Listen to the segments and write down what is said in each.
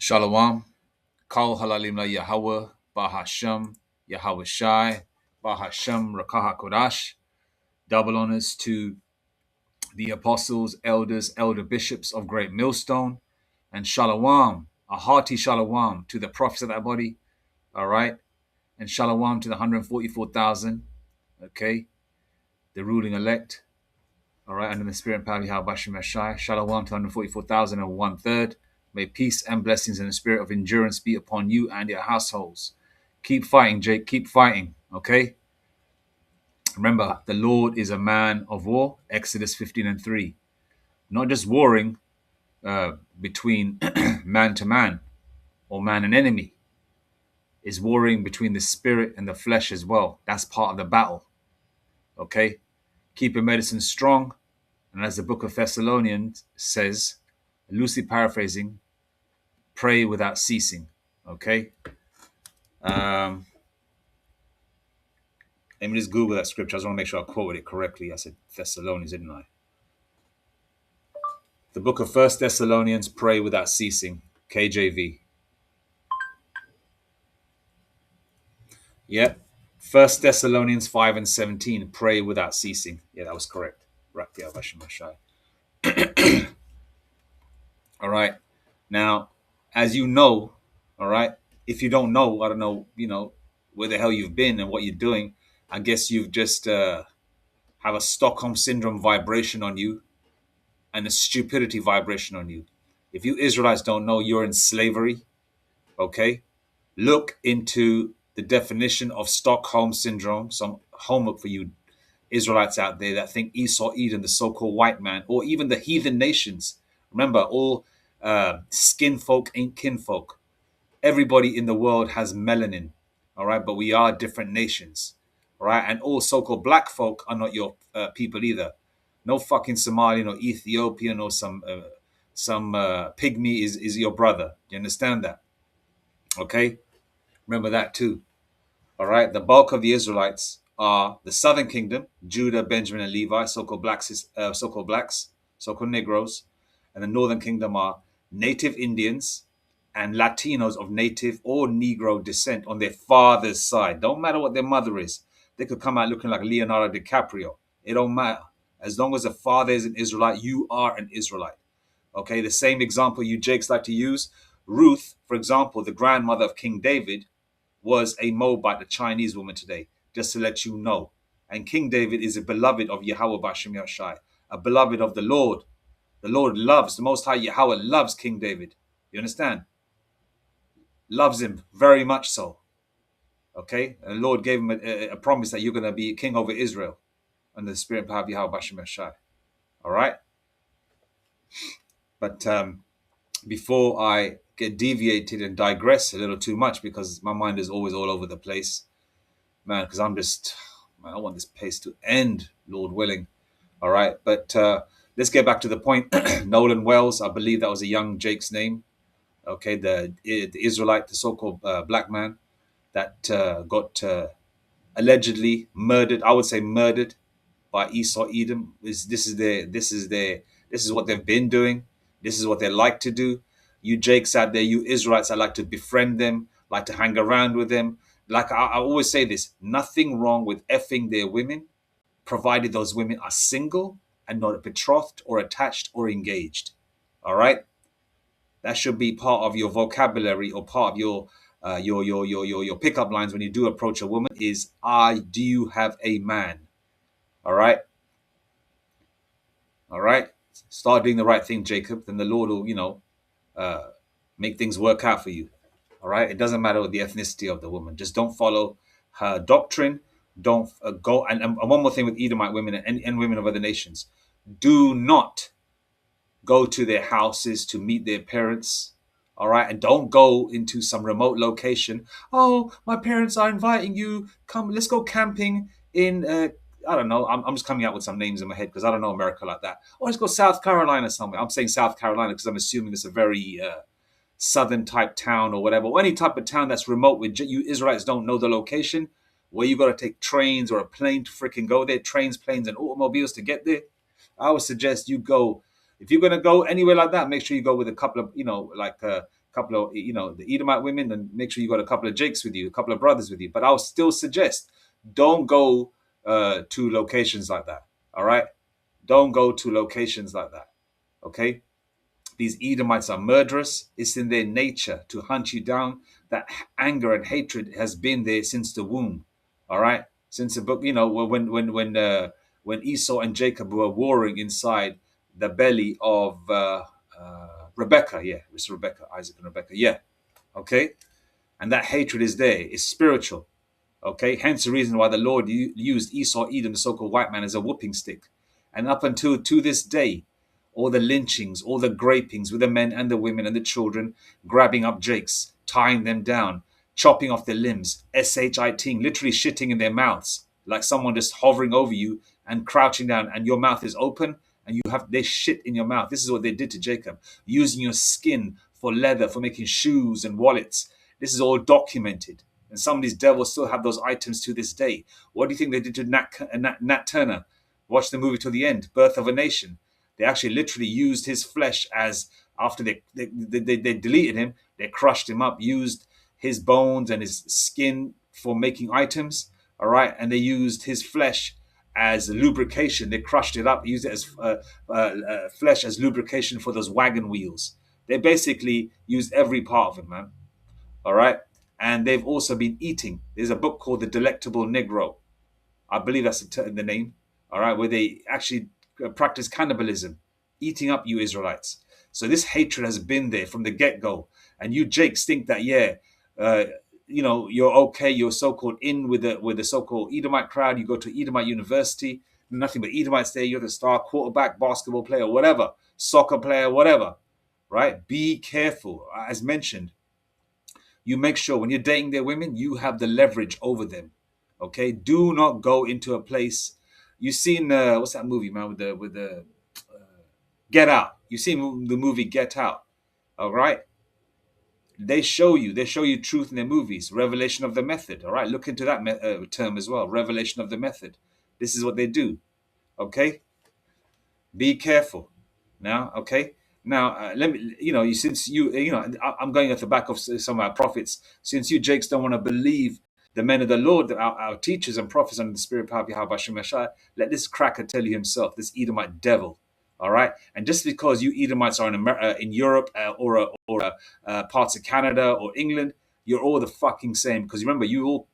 Shalom. Kal halalim la Yahweh, Bahashem, Yahweh Shai, Bahashem, Rakaha Kodash. Double honors to the apostles, elders, elder bishops of Great Millstone. And shalom, a hearty shalom to the prophets of that body. All right. And shalom to the 144,000. Okay. The ruling elect. All right. Under the spirit and power of Yahweh Bashem Shai. Shalom to 144,000 and 1/3. May peace and blessings and the spirit of endurance be upon you and your households. Keep fighting, Jake. Keep fighting. Okay. Remember, the Lord is a man of war. Exodus 15:3. Not just warring between man to man or man and enemy. Is warring between the spirit and the flesh as well. That's part of the battle. Okay. Keep your medicine strong. And as the book of Thessalonians says, loosely paraphrasing, pray without ceasing. Okay. Let me just Google that scripture. I just want to make sure I quoted it correctly. I said Thessalonians, didn't I? The book of First Thessalonians, pray without ceasing. KJV. Yep. First Thessalonians 5:17, pray without ceasing. Yeah, that was correct. Right. Yeah, all right. Now, as you know, all right, if you don't know, I don't know, where the hell you've been and what you're doing. I guess you've just have a Stockholm syndrome vibration on you and a stupidity vibration on you. If you Israelites don't know, you're in slavery. Okay. Look into the definition of Stockholm syndrome. Some homework for you Israelites out there that think Esaw, Edom, the so-called white man, or even the heathen nations. Remember, all skin folk ain't kinfolk. Everybody in the world has melanin, all right? But we are different nations, all right? And all so-called black folk are not your people either. No fucking Somalian or Ethiopian or some pygmy is your brother. You understand that? Okay? Remember that too. All right? The bulk of the Israelites are the southern kingdom, Judah, Benjamin, and Levi, so-called blacks, so-called Negroes. And the northern kingdom are native Indians and Latinos of native or Negro descent on their father's side. Don't matter what their mother is. They could come out looking like Leonardo DiCaprio. It don't matter. As long as the father is an Israelite, you are an Israelite. Okay, the same example you Jakes like to use. Ruth, for example, the grandmother of King David, was a Moabite, a Chinese woman today, just to let you know. And King David is a beloved of Yahweh Bashem Yashai, a beloved of the Lord. The Lord loves, the Most High Yahweh loves King David. You understand? Loves him very much so. Okay? And the Lord gave him a promise that you're going to be king over Israel under the spirit and power of Yahweh Bashem Yashai. All right? But before I get deviated and digress a little too much, because my mind is always all over the place, man, because I want this place to end, Lord willing. All right, but let's get back to the point. Nolan Wells, I believe that was a young Jake's name. Okay, the Israelite, the so-called black man that got allegedly murdered. I would say murdered by Esaw, Edom. This is what they've been doing. This is what they like to do. You Jakes out there, you Israelites, I like to befriend them, like to hang around with them. Like I always say this, nothing wrong with effing their women, provided those women are single and not betrothed or attached or engaged. All right? That should be part of your vocabulary or part of your pickup lines when you do approach a woman is, do you have a man? All right? All right? Start doing the right thing, Jacob. Then the Lord will, make things work out for you. All right? It doesn't matter what the ethnicity of the woman. Just don't follow her doctrine. Don't go. And one more thing with Edomite women and women of other nations. Do not go to their houses to meet their parents. All right? And don't go into some remote location. Oh, my parents are inviting you. Come, let's go camping in, I don't know. I'm just coming out with some names in my head because I don't know America like that. Or let's go South Carolina somewhere. I'm saying South Carolina because I'm assuming it's a very southern type town or whatever. Or any type of town that's remote where you Israelites don't know the location, where you got to take trains or a plane to freaking go there. Trains, planes, and automobiles to get there. I would suggest you go. If you're going to go anywhere like that, make sure you go with a couple of, couple of, the Edomite women, and make sure you got a couple of Jakes with you, a couple of brothers with you. But I'll still suggest don't go to locations like that. All right, don't go to locations like that. Okay. These Edomites are murderous. It's in their nature to hunt you down. That anger and hatred has been there since the womb. All right, since the book, when Esau and Jacob were warring inside the belly of Rebecca. Yeah, it's Rebecca, Isaac and Rebecca. Yeah, okay, and that hatred is there. It's spiritual. Okay, hence the reason why the Lord used Esau, Edom, the so-called white man, as a whooping stick. And up until to this day, all the lynchings, all the grapings with the men and the women and the children, grabbing up Jakes, tying them down, chopping off their limbs, shitting, literally shitting in their mouths, like someone just hovering over you and crouching down, and your mouth is open, and they shit in your mouth. This is what they did to Jacob, using your skin for leather, for making shoes and wallets. This is all documented. And some of these devils still have those items to this day. What do you think they did to Nat Turner? Watch the movie till the end, Birth of a Nation. They actually literally used his flesh as, after they deleted him, they crushed him up, used his bones and his skin for making items, all right? And they used his flesh as lubrication. They crushed it up, used it as flesh as lubrication for those wagon wheels. They basically used every part of him, man, all right? And they've also been eating. There's a book called The Delectable Negro. I believe that's the name, all right, where they actually practice cannibalism, eating up you Israelites. So this hatred has been there from the get-go. And you Jakes think that, you're okay, you're so-called in with the so-called Edomite crowd. You go to Edomite University, nothing but Edomites there. You're the star quarterback, basketball player, whatever, soccer player, whatever, right? Be careful. As mentioned, you make sure when you're dating their women, you have the leverage over them. Okay, do not go into a place. You've seen what's that movie, man? With the Get Out. You've seen the movie Get Out. All right. They show you truth in their movies. Revelation of the method. All right, look into that term as well. Revelation of the method. This is what they do. Okay. Be careful. Now, okay. Now, let me, since I'm going at the back of some of our prophets. Since you Jakes don't want to believe the men of the Lord, our teachers and prophets under the spirit power of Yahweh Shem Yeshai, let this cracker tell you himself, this Edomite devil. All right. And just because you Edomites are in Europe or parts of Canada or England, you're all the fucking same. Because remember, you all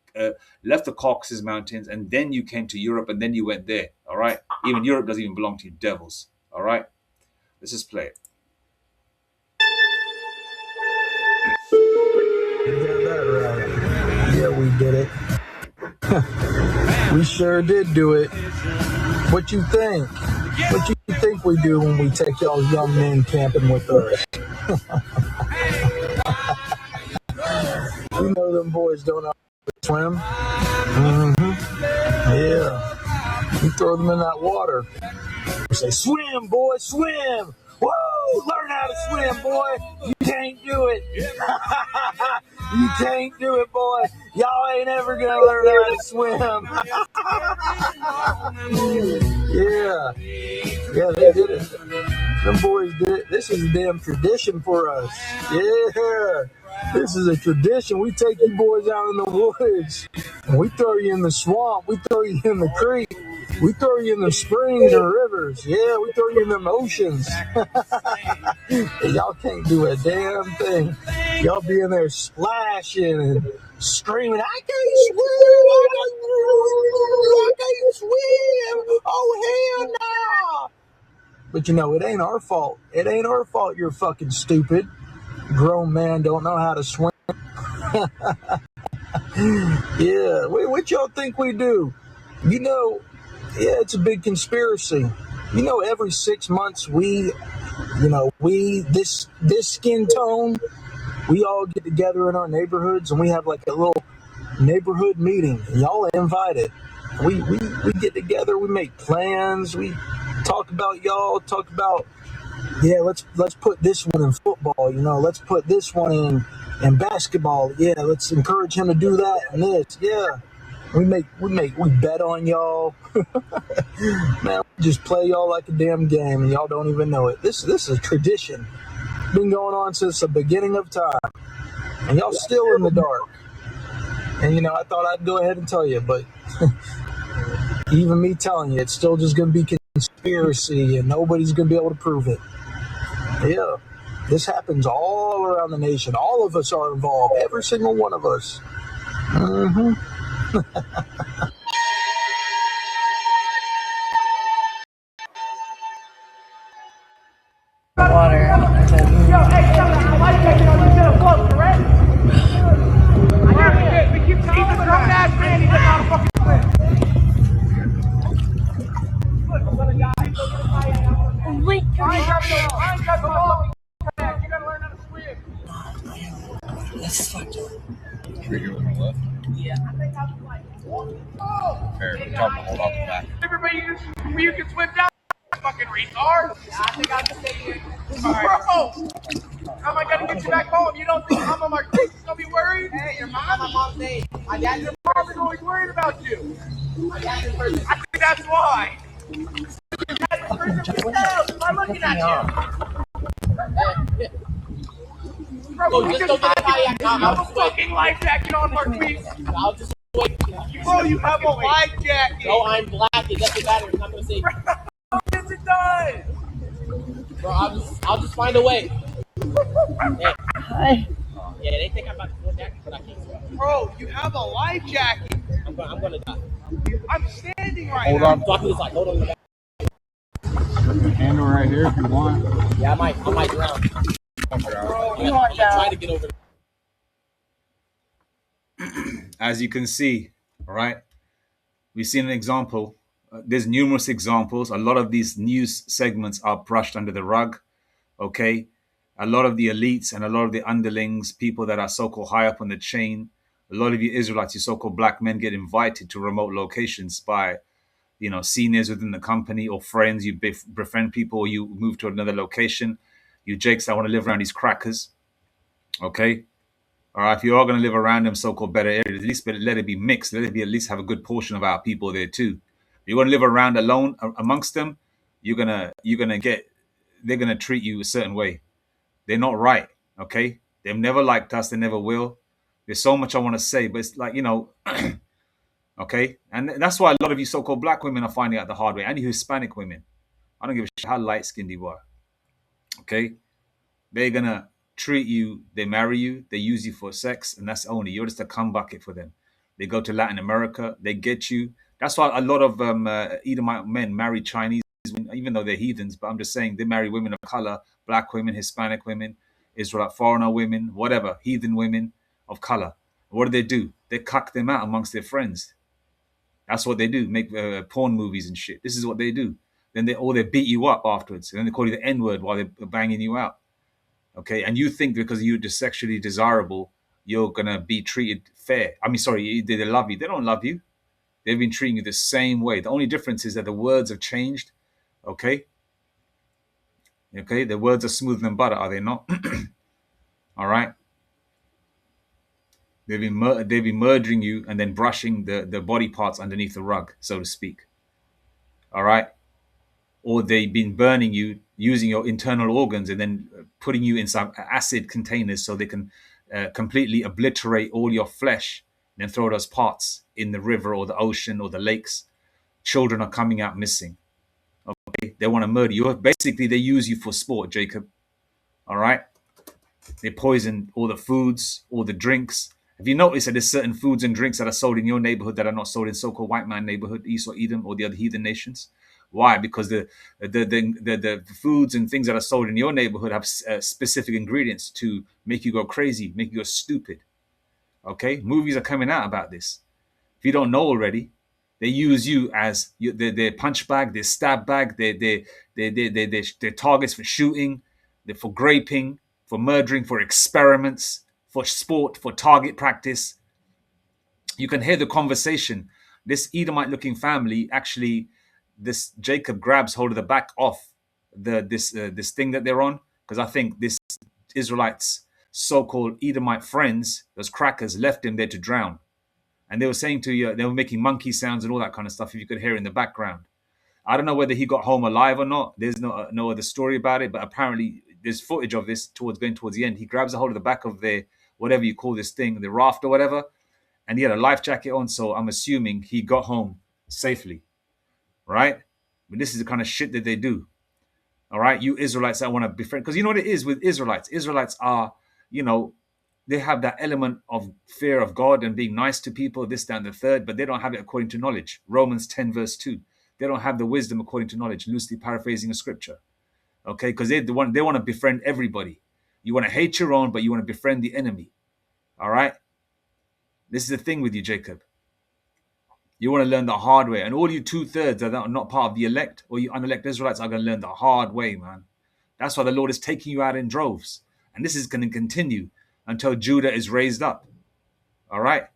left the Caucasus Mountains and then you came to Europe and then you went there. All right. Even Europe doesn't even belong to you devils. All right. Let's just play it. You got that right. Yeah, we did it. We sure did do it. What you think? What you think we do when we take y'all young men camping with us? We know them boys don't know how to swim. Yeah. You throw them in that water. You say, swim, boy, swim. Whoa, learn how to swim, boy. You can't do it. You can't do it, boy. Y'all ain't ever going to learn how to swim. Yeah. Yeah, they did it. Them boys did it. This is a damn tradition for us. Yeah. This is a tradition. We take you boys out in the woods. And we throw you in the swamp. We throw you in the creek. We throw you in the springs and rivers. Yeah, we throw you in them oceans. Y'all can't do a damn thing. Y'all be in there splashing and screaming, I can't swim. Oh, hell no. But it ain't our fault. It ain't our fault you're fucking stupid. Grown man don't know how to swim. Yeah, what y'all think we do? Yeah, it's a big conspiracy. Every 6 months this skin tone, we all get together in our neighborhoods and we have like a little neighborhood meeting. Y'all are invited. We get together, we make plans, we talk about y'all, let's put this one in football, let's put this one in basketball. Yeah, let's encourage him to do that and this. Yeah. We bet on y'all. Man, we just play y'all like a damn game and y'all don't even know it. This is a tradition. Been going on since the beginning of time, and y'all still in the dark. And I thought I'd go ahead and tell you, but even me telling you, it's still just going to be conspiracy, and nobody's going to be able to prove it. Yeah, this happens all around the nation. All of us are involved. Every single one of us. Mm-hmm. Water. Yo, hey, I like that. You did a quote, correct? We keep he's a grown ass man. He's not a fucking flip. Look, I'm gonna die. Wait. I ain't got no fucking. You gotta learn how to swim. That's fucked up. Right here on the left. Yeah. Here, tell them to hold off the back. Everybody, you can swim down. Fucking retard. I think I'll just stay here. Bro, how am I gonna get you back home? You don't think I'm on my face is gonna be worried? Hey, your mom, my mom's name. My dad, your mom is always worried about you. My dad's in prison. I think that's why. Your dad's in prison for yourself. I'm looking at you. Bro, just don't get a kayak. You have a fucking life jacket on, Marquise. I'll just wait. Bro, you have a life jacket. No, I'm black. It doesn't matter. It's not gonna save me. Yes, it does. Bro, I'll just find a way. Hey. Hi. Yeah, they think I'm about to go back, but I can't swim. Bro, you have a life jacket. I'm gonna die. I'm standing right Hold now. on. Fuck this, like, hold on. Put the handle right here if you want. Yeah, I might drown. Bro, I'm gonna try to get over there. As you can see, all right, we've seen an example. There's numerous examples. A lot of these news segments are brushed under the rug. Okay, a lot of the elites and a lot of the underlings, people that are so-called high up on the chain, a lot of you Israelites, you so-called black men, get invited to remote locations by, seniors within the company or friends. You befriend people, or you move to another location. You jakes that want to live around these crackers. Okay. All right. If you are going to live around them so-called better areas, at least let it be mixed. Let it be at least have a good portion of our people there too. If you're going to live around alone amongst them, they're gonna treat you a certain way. They're not right. Okay. They've never liked us. They never will. There's so much I want to say, but it's like, okay. And that's why a lot of you so-called black women are finding out the hard way, and you Hispanic women. I don't give a shit how light-skinned you are. Okay. They're gonna treat you, they marry you, they use you for sex, and that's only you're just a cum bucket for them. They go to Latin America, they get you. That's why a lot of Edomite men marry Chinese women, even though they're heathens. But I'm just saying they marry women of color, black women, Hispanic women, Israelite foreigner women, whatever, heathen women of color. What do? They cuck them out amongst their friends. That's what they do. Make porn movies and shit. This is what they do. Then they beat you up afterwards, and then they call you the N-word while they're banging you out. Okay, and you think because you're just sexually desirable, you're gonna be treated fair. I mean, sorry, they love you. They don't love you. They've been treating you the same way. The only difference is that the words have changed. Okay, the words are smoother than butter, are they not? All right. They've been murdering you and then brushing the body parts underneath the rug, so to speak. All right. Or they've been burning you, using your internal organs, and then putting you in some acid containers so they can completely obliterate all your flesh and then throw those parts in the river or the ocean or the lakes. Children are coming out missing. Okay, they want to murder you. Basically, they use you for sport, Jacob. All right, they poison all the foods, all the drinks. Have you noticed that there's certain foods and drinks that are sold in your neighborhood that are not sold in so-called white man neighborhood, Esaw, Edom, or the other heathen nations? Why? Because the foods and things that are sold in your neighborhood have specific ingredients to make you go crazy, make you go stupid. Okay, movies are coming out about this. If you don't know already, they use you as their punch bag, their stab bag, their targets for shooting, for graping, for murdering, for experiments, for sport, for target practice. You can hear the conversation. This Edomite-looking family actually, this Jacob grabs hold of the back off this thing that they're on, because I think this Israelites' so-called Edomite friends, those crackers, left him there to drown. And they were saying to you, they were making monkey sounds and all that kind of stuff, if you could hear in the background. I don't know whether he got home alive or not. There's no other story about it, but apparently there's footage of this going towards the end. He grabs a hold of the back of the whatever you call this thing, the raft or whatever, and he had a life jacket on. So I'm assuming he got home safely, right? But this is the kind of shit that they do. All right, you Israelites that want to befriend, because you know what it is with Israelites. Israelites are, you know, they have that element of fear of God and being nice to people, this, that, and the third, but they don't have it according to knowledge. Romans 10 verse 2. They don't have the wisdom according to knowledge, loosely paraphrasing a scripture. Okay, because they want to befriend everybody. You want to hate your own, but you want to befriend the enemy. All right, this is the thing with you, Jacob. You want to learn the hard way, and all you 2/3 that are not part of the elect or you unelect Israelites are going to learn the hard way, man. That's why the Lord is taking you out in droves, and this is going to continue until Judah is raised up. All right.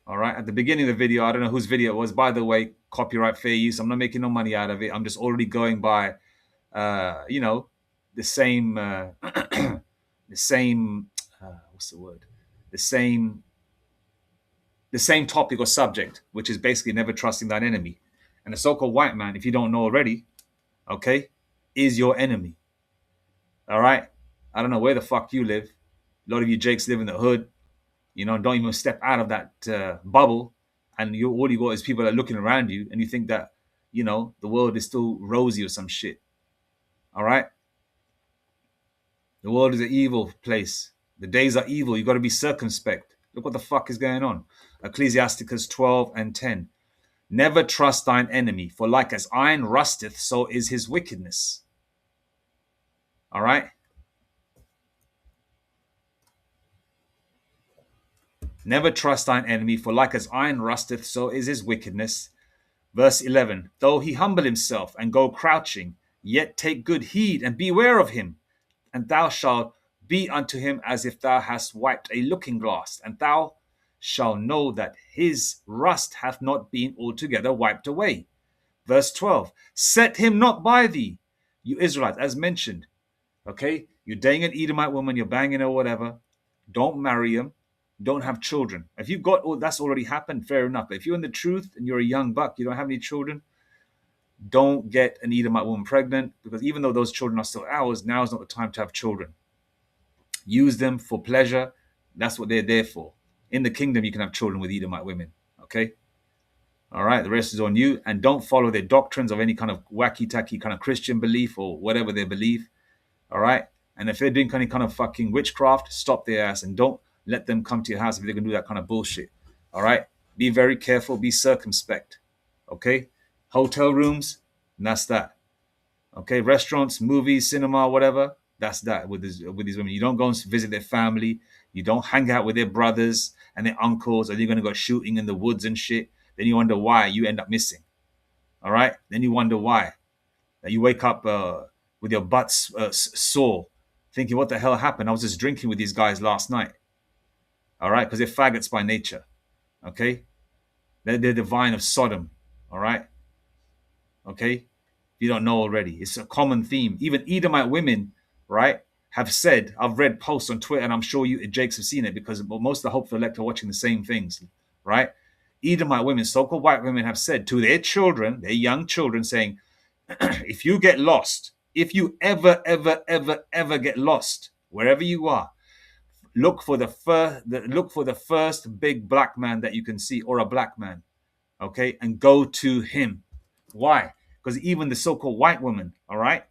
All right. At the beginning of the video, I don't know whose video it was. By the way, copyright fair use. I'm not making no money out of it. I'm just already going by, you know, the same, the same. What's the word? The same topic or subject, which is basically never trusting thine enemy. And the so-called white man, if you don't know already, okay, is your enemy. All right. I don't know where the fuck you live. A lot of you Jakes live in the hood. You know, don't even step out of that bubble, and all you got is people that are looking around you, and you think that, you know, the world is still rosy or some shit. All right, the world is an evil place. The days are evil. You got to be circumspect. Look what the fuck is going on. Ecclesiasticus 12 and 10. Never trust thine enemy, for like as iron rusteth, so is his wickedness. All right. Never trust thine enemy, for like as iron rusteth, so is his wickedness. Verse 11, though he humble himself and go crouching, yet take good heed and beware of him. And thou shalt be unto him as if thou hast wiped a looking glass, and thou shalt know that his rust hath not been altogether wiped away. Verse 12, set him not by thee, you Israelites, as mentioned. Okay, you're dating an Edomite woman, you're banging her or whatever. Don't marry him. Don't have children. If you've got, oh, that's already happened, fair enough. But if you're in the truth and you're a young buck, you don't have any children, don't get an Edomite woman pregnant, because even though those children are still ours, now is not the time to have children. Use them for pleasure. That's what they're there for. In the kingdom, you can have children with Edomite women. Okay? All right? The rest is on you. And don't follow their doctrines of any kind of wacky-tacky kind of Christian belief or whatever they believe. All right? And if they're doing any kind of fucking witchcraft, stop their ass and don't let them come to your house if they're going to do that kind of bullshit. All right? Be very careful. Be circumspect. Okay? Hotel rooms, and that's that. Okay? Restaurants, movies, cinema, whatever, that's that with these women. You don't go and visit their family. You don't hang out with their brothers and their uncles, or you're going to go shooting in the woods and shit. Then you wonder why you end up missing. All right? Then you wonder why. You wake up with your butt sore, thinking, what the hell happened? I was just drinking with these guys last night. All right? Because they're faggots by nature. Okay? They're the vine of Sodom. All right? Okay? If you don't know already, it's a common theme. Even Edomite women, right, have said, I've read posts on Twitter, and I'm sure you Jakes have seen it, because most of the hopeful elect are watching the same things, right? Edomite women, so-called white women, have said to their children, their young children, saying, if you get lost, if you ever get lost, wherever you are, look for the first big black man that you can see, or a black man, okay, and go to him. Why? Because even the so-called white woman, all right,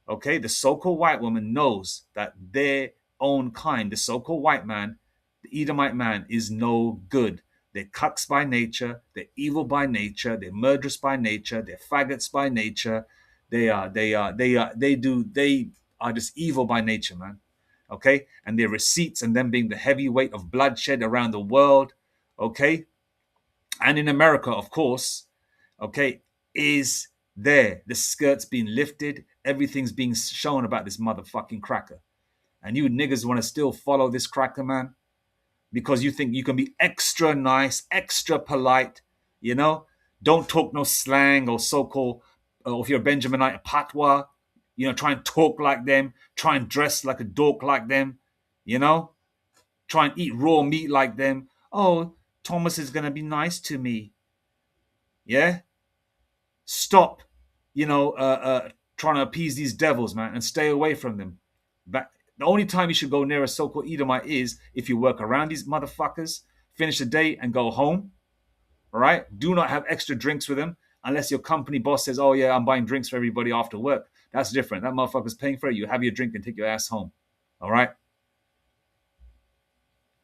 okay, the so-called white woman knows that their own kind, the so-called white man, the Edomite man, is no good. They're cucks by nature. They're evil by nature. They're murderous by nature. They're faggots by nature. They are just evil by nature, man. Okay, and their receipts and them being the heavy weight of bloodshed around the world, okay, and in America, of course, okay, is there. The skirt's being lifted. Everything's being shown about this motherfucking cracker. And you niggas want to still follow this cracker, man? Because you think you can be extra nice, extra polite, you know? Don't talk no slang or so-called, if you're a Benjaminite, a patois, you know, try and talk like them, try and dress like a dork like them, you know? Try and eat raw meat like them. Oh, Thomas is going to be nice to me. Yeah, stop, trying to appease these devils, man, and stay away from them. But the only time you should go near a so-called Edomite is if you work around these motherfuckers, finish the day, and go home. All right. Do not have extra drinks with them unless your company boss says, "Oh yeah, I'm buying drinks for everybody after work." That's different. That motherfucker's paying for it. You have your drink and take your ass home. All right.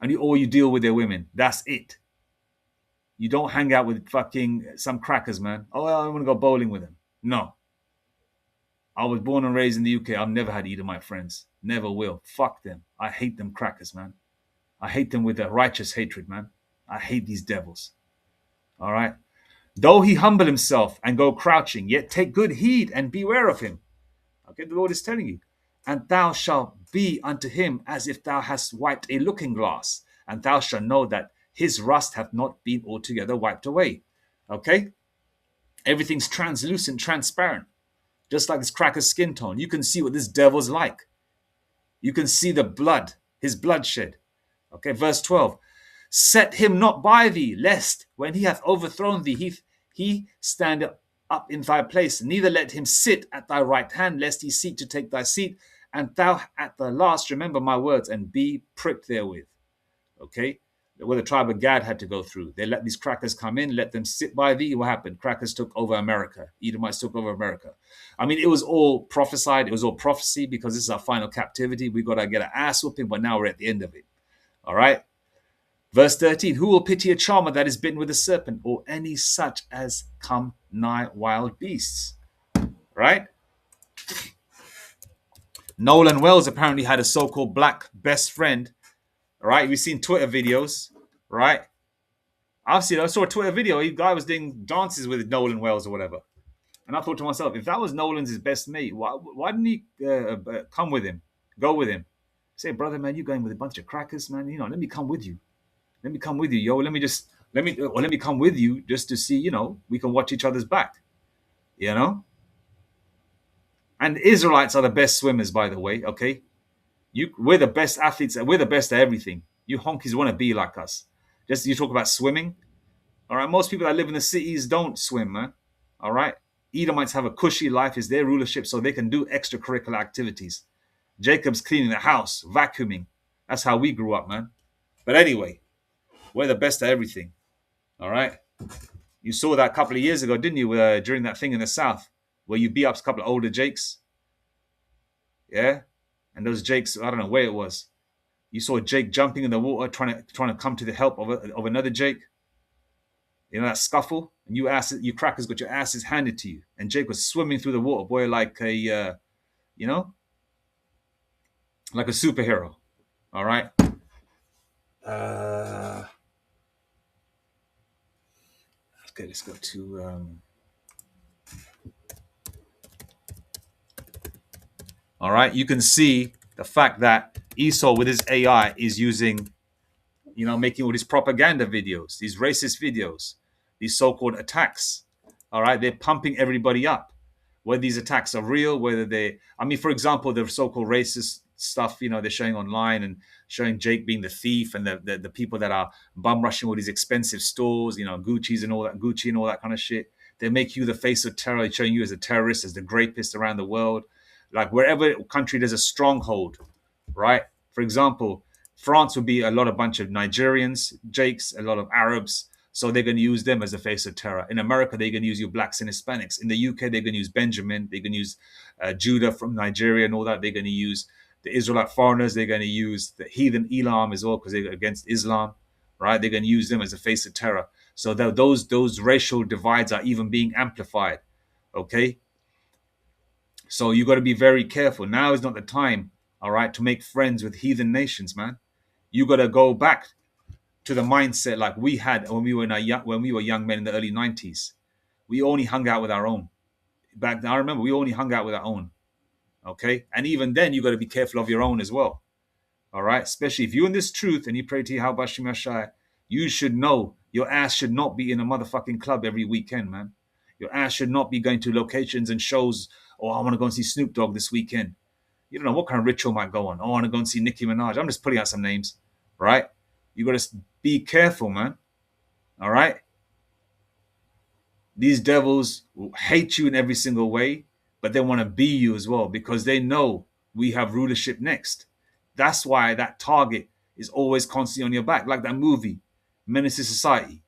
And you deal with their women. That's it. You don't hang out with fucking some crackers, man. Oh, I want to go bowling with them. No. I was born and raised in the UK. I've never had Edomite friends. Never will. Fuck them. I hate them crackers, man. I hate them with a righteous hatred, man. I hate these devils. All right. Though he humble himself and go crouching, yet take good heed and beware of him. Okay, the Lord is telling you. And thou shalt be unto him as if thou hast wiped a looking glass, and thou shalt know that his rust hath not been altogether wiped away. Okay? Everything's translucent, transparent. Just like this cracker's skin tone. You can see what this devil's like. You can see the blood, his bloodshed. Okay, verse 12. Set him not by thee, lest when he hath overthrown thee, he stand up in thy place. Neither let him sit at thy right hand, lest he seek to take thy seat. And thou at the last remember my words and be pricked therewith. Okay, where the tribe of Gad had to go through. They let these crackers come in, let them sit by thee. What happened? Crackers took over America. Edomites took over America. I mean, it was all prophesied. It was all prophecy because this is our final captivity. We got to get an ass whooping, but now we're at the end of it. All right. Verse 13, who will pity a charmer that is bitten with a serpent, or any such as come nigh wild beasts? Right? Nolan Wells apparently had a so-called black best friend. Right? We've seen Twitter videos. Right? I saw a Twitter video. A guy was doing dances with Nolan Wells or whatever. And I thought to myself, if that was Nolan's best mate, why didn't he come with him? Go with him? Say, brother, man, you going with a bunch of crackers, man. Let me come with you. Let me come with you, yo. Let me come with you just to see, we can watch each other's back, And Israelites are the best swimmers, by the way. Okay, we're the best athletes. We're the best at everything. You honkies want to be like us. Just you talk about swimming. All right, most people that live in the cities don't swim, man. All right, Edomites have a cushy life. It's their rulership, so they can do extracurricular activities. Jacob's cleaning the house, vacuuming. That's how we grew up, man. But anyway, we're the best at everything. All right. You saw that a couple of years ago, didn't you, during that thing in the South, where you beat up a couple of older Jakes? Yeah? And those Jakes, I don't know where it was. You saw Jake jumping in the water, trying to come to the help of another Jake. That scuffle? And you crackers got your asses handed to you. And Jake was swimming through the water, boy, like a, like a superhero. All right? Okay, let's go to... All right, you can see the fact that Esaw with his AI is using, making all these propaganda videos, these racist videos, these so-called attacks. All right, they're pumping everybody up. Whether these attacks are real, for example, the so-called racist stuff, they're showing online and showing Jake being the thief and the people that are bum rushing all these expensive stores, Gucci and all that kind of shit. They make you the face of terror, showing you as a terrorist, as the rapist around the world. Like wherever country there's a stronghold, right? For example, France would be a bunch of Nigerians, Jakes, a lot of Arabs. So they're going to use them as the face of terror. In America, they're going to use you blacks and Hispanics. In the UK, they're going to use Benjamin. They're going to use Judah from Nigeria and all that. They're going to use the Israelite foreigners. They're going to use the heathen ed0m as well because they're against Islam, right? They're going to use them as a face of terror. So those racial divides are even being amplified, okay? So you got to be very careful. Now is not the time, all right, to make friends with heathen nations, man. You got to go back to the mindset like we had when we were young men in the early 90s. We only hung out with our own. Back then, I remember we only hung out with our own. Okay? And even then, you got to be careful of your own as well. All right? Especially if you're in this truth and you pray to Yahweh Bashim Yashai, you should know your ass should not be in a motherfucking club every weekend, man. Your ass should not be going to locations and shows. Oh, I want to go and see Snoop Dogg this weekend. You don't know what kind of ritual might go on. Oh, I want to go and see Nicki Minaj. I'm just putting out some names, right? You got to be careful, man. All right? These devils hate you in every single way, but they want to be you as well because they know we have rulership next. That's why that target is always constantly on your back, like that movie, Menace to Society.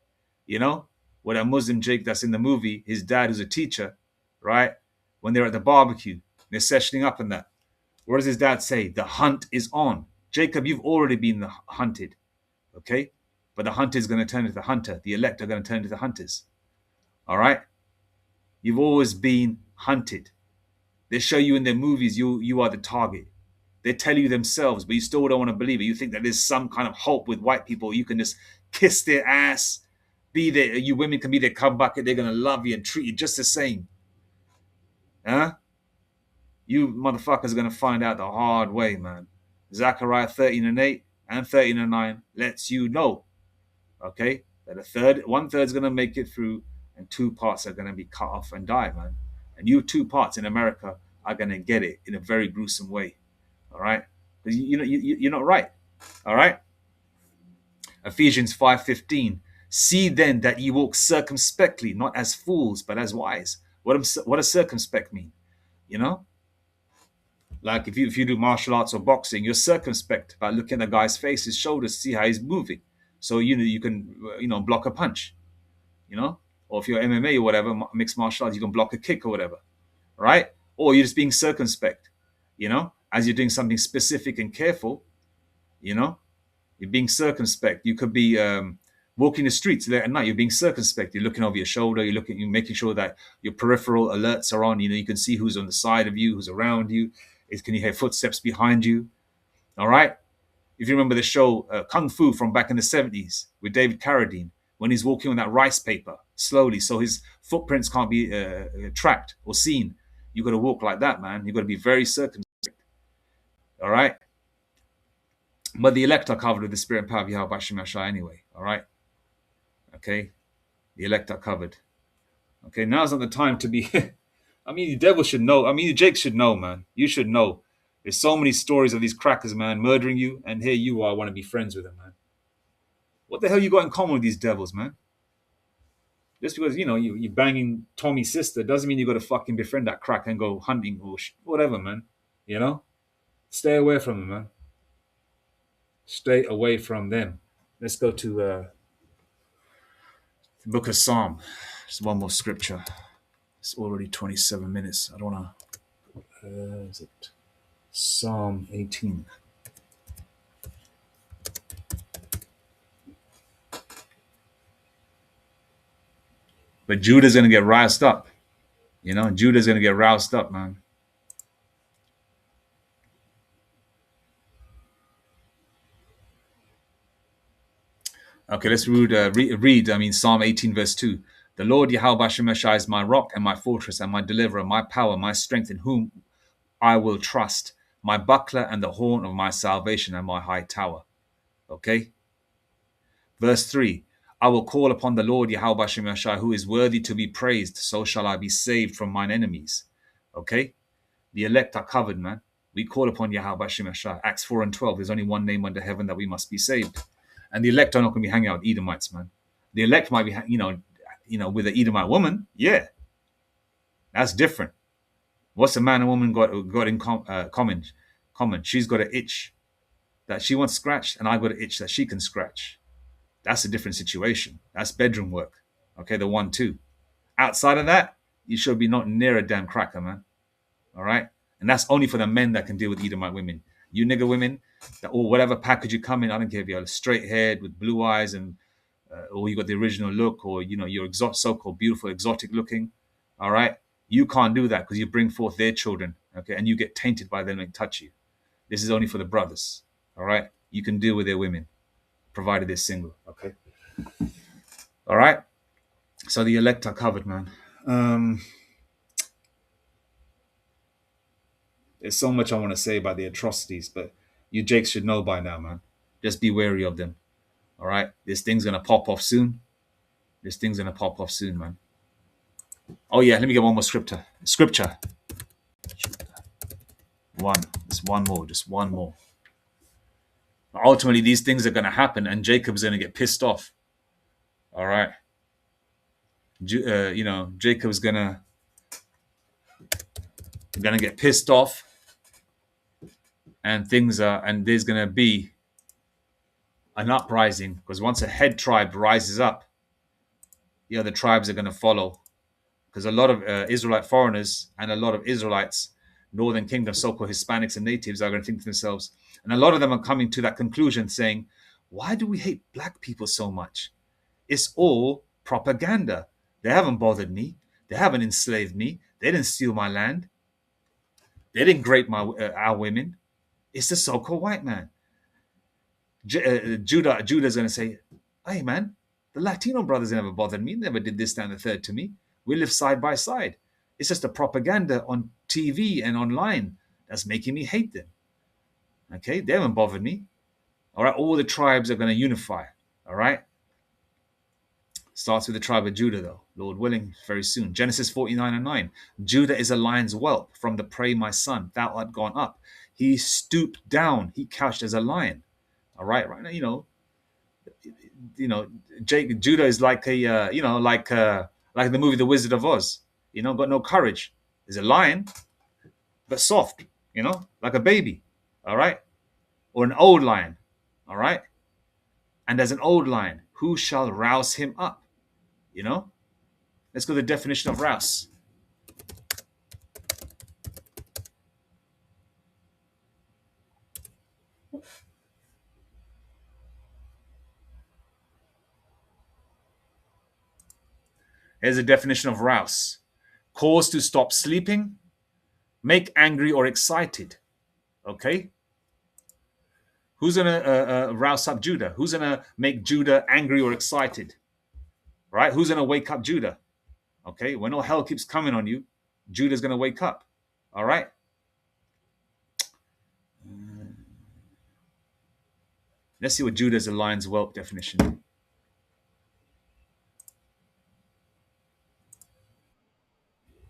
You know, where that Muslim Jake that's in the movie, his dad who's a teacher, right? When they're at the barbecue, they're sessioning up and that. What does his dad say? The hunt is on. Jacob, you've already been hunted, okay? But the hunter is going to turn into the hunter. The elect are going to turn into the hunters, all right? You've always been hunted. They show you in their movies you are the target. They tell you themselves, but you still don't want to believe it. You think that there's some kind of hope with white people. You can just kiss their ass, be there. You women can be their cum bucket. They're going to love you and treat you just the same. Huh? You motherfuckers are going to find out the hard way, man. Zechariah 13:8 and 13:9 lets you know, okay, that one third is going to make it through and 2 parts are going to be cut off and die, man. And you 2 parts in America are going to get it in a very gruesome way, all right? Because you're not right, all right? Ephesians 5:15. See then that ye walk circumspectly, not as fools, but as wise. What does circumspect mean? You know, like if you do martial arts or boxing, you're circumspect by looking at the guy's face, his shoulders, see how he's moving. So you can block a punch, or if you're MMA or whatever, mixed martial arts, you can block a kick or whatever, right? Or you're just being circumspect, as you're doing something specific and careful, you're being circumspect. You could be walking the streets late at night. You're being circumspect. You're looking over your shoulder. You're making sure that your peripheral alerts are on. You can see who's on the side of you, who's around you. Can you hear footsteps behind you? All right. If you remember the show Kung Fu from back in the 70s with David Carradine, when he's walking on that rice paper slowly, so his footprints can't be tracked or seen. You got to walk like that, man. You got to be very circumspect. All right. But the elect are covered with the spirit and power of Yahweh Shemashah anyway. All right. Okay. The elect are covered. Okay. Now's not the time to be. I mean, the devil should know. I mean, Jake should know, man. You should know. There's so many stories of these crackers, man, murdering you, and here you are, want to be friends with them, man. What the hell you got in common with these devils, man? Just because, you banging Tommy's sister doesn't mean you got to fucking befriend that cracker and go hunting or whatever, man. Stay away from them, man. Stay away from them. Let's go to the book of Psalm. Just one more scripture. It's already 27 minutes. I don't want to... is it Psalm 18? But Judah's going to get roused up. Judah's going to get roused up, man. Okay, let's read Psalm 18, verse 2. The Lord Yahweh Shemeshah is my rock and my fortress and my deliverer, my power, my strength, in whom I will trust, my buckler and the horn of my salvation and my high tower. Okay? Verse 3. I will call upon the Lord Yahweh Shemeshah, who is worthy to be praised, so shall I be saved from mine enemies. Okay? The elect are covered, man. We call upon Yahweh Shemeshah. Acts 4 and 12. There's only one name under heaven that we must be saved. And the elect are not going to be hanging out with Edomites, man. The elect might be, with an Edomite woman. Yeah, that's different. What's a man and woman got in common? She's got an itch that she wants scratched, and I got an itch that she can scratch. That's a different situation. That's bedroom work. Okay, the 1-2. Outside of that, you should be not near a damn cracker, man. All right, and that's only for the men that can deal with Edomite women. You nigger women, or whatever package you come in, I don't care if you're straight haired with blue eyes and or you got the original look, or you're so-called beautiful, exotic looking. All right, you can't do that because you bring forth their children, okay, and you get tainted by them and touch you. This is only for the brothers. All right, you can deal with their women, provided they're single. Okay. All right. So the elect are covered, man. There's so much I want to say about the atrocities, but you Jakes should know by now, man. Just be wary of them. All right? This thing's going to pop off soon. Man. Oh, yeah. Let me get one more scripture. Just one more. Ultimately, these things are going to happen, and Jacob's going to get pissed off. All right? Jacob's gonna get pissed off, and there's gonna be an uprising, because once a head tribe rises up, the other tribes are gonna follow. Because a lot of Israelite foreigners and a lot of Israelites, Northern Kingdom, so-called Hispanics and natives, are going to think to themselves, and a lot of them are coming to that conclusion, saying, "Why do we hate black people so much? It's all propaganda. They haven't bothered me. They haven't enslaved me. They didn't steal my land. They didn't rape our women. It's the so-called white man." Judah's going to say, "Hey, man, the Latino brothers never bothered me. Never did this, that, and the third to me. We live side by side. It's just the propaganda on TV and online that's making me hate them. Okay, they haven't bothered me." All right, all the tribes are going to unify. All right. Starts with the tribe of Judah, though. Lord willing, very soon. Genesis 49:9. Judah is a lion's whelp. From the prey, my son, thou art gone up. He stooped down. He couched as a lion. All right, right now, Judah is like like the movie The Wizard of Oz. Got no courage. He's a lion, but soft. Like a baby. All right, or an old lion. All right, and as an old lion, who shall rouse him up? Let's go to the definition of rouse. Here's a definition of rouse: cause to stop sleeping, make angry or excited. Okay. Who's gonna rouse up Judah? Who's gonna make Judah angry or excited? Right? Who's gonna wake up Judah? Okay. When all hell keeps coming on you, Judah's gonna wake up. All right. Let's see what Judah is a lion's whelp definition.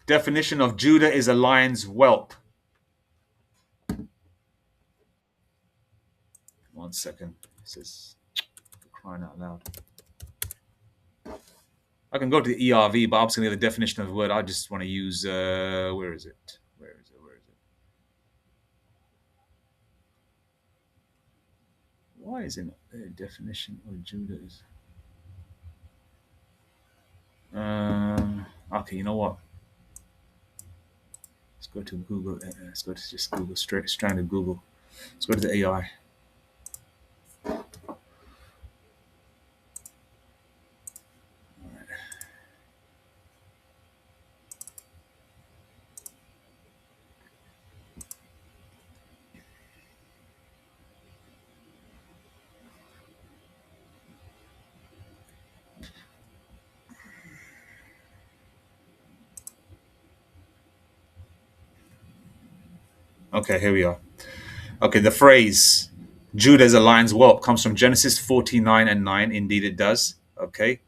Definition of Judah is a lion's whelp. 1 second. It says, crying out loud. I can go to the ERV, but I'm just going to get the definition of the word. I just want to use, where is it? Why isn't a definition of Judah? Okay, you know what? Let's go to Google. Let's go to just Google, straight to Google. Let's go to the AI. Okay, here we are. Okay, the phrase Judah is a lion's whelp comes from Genesis 49:9. Indeed, it does. Okay.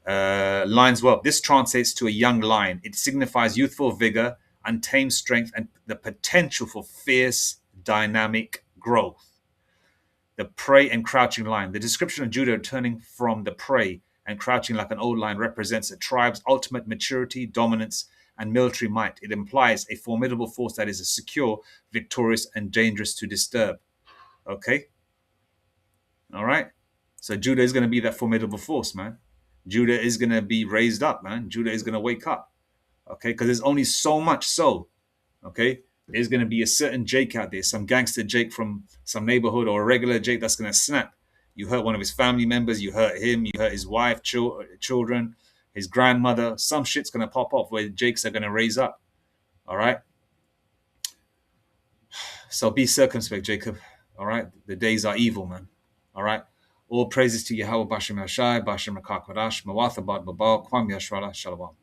Lion's whelp. This translates to a young lion. It signifies youthful vigor, untamed strength, and the potential for fierce, dynamic growth. The prey and crouching lion. The description of Judah turning from the prey and crouching like an old lion represents a tribe's ultimate maturity, dominance, and military might. It implies a formidable force that is secure, victorious, and dangerous to disturb. Okay? All right? So Judah is going to be that formidable force, man. Judah is going to be raised up, man. Judah is going to wake up. Okay? Because there's only so much so. Okay? There's going to be a certain Jake out there, some gangster Jake from some neighborhood, or a regular Jake that's going to snap. You hurt one of his family members, you hurt him, you hurt his wife, children, his grandmother. Some shit's going to pop off where Jakes are going to raise up. All right? So be circumspect, Jacob. All right? The days are evil, man. All right? All praises to Yahweh Bashem Hashai, Bashem Makakodash, Mawathabad Babal, Kwam Yashrala, Shalom.